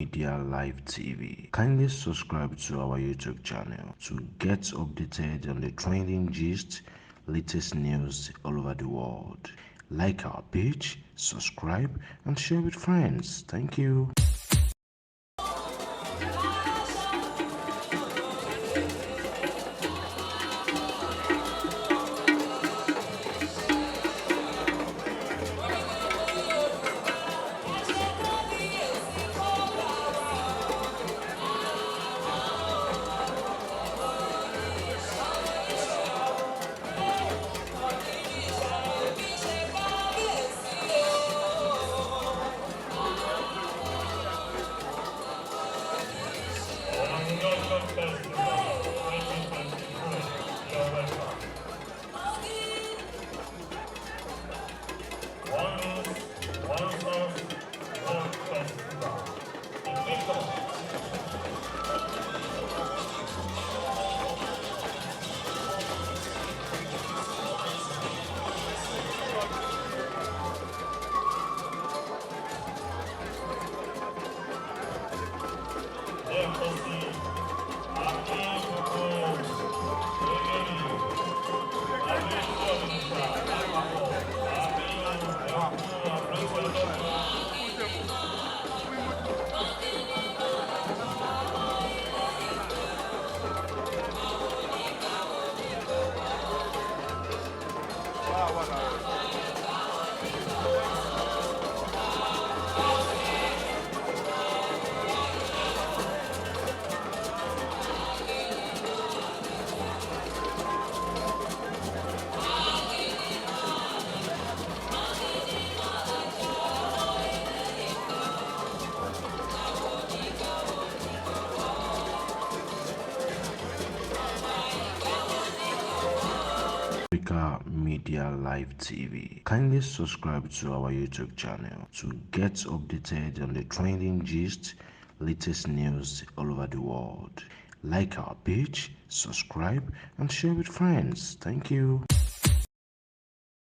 Media Live TV. Kindly subscribe to our YouTube channel to get updated on the trending gist, latest news all over the world. Like our page, subscribe, and share with friends. Thank you. Africa Media Live TV. Kindly subscribe to our YouTube channel to get updated on the trending gist, latest news all over the world. Like our page, subscribe, and share with friends. Thank you.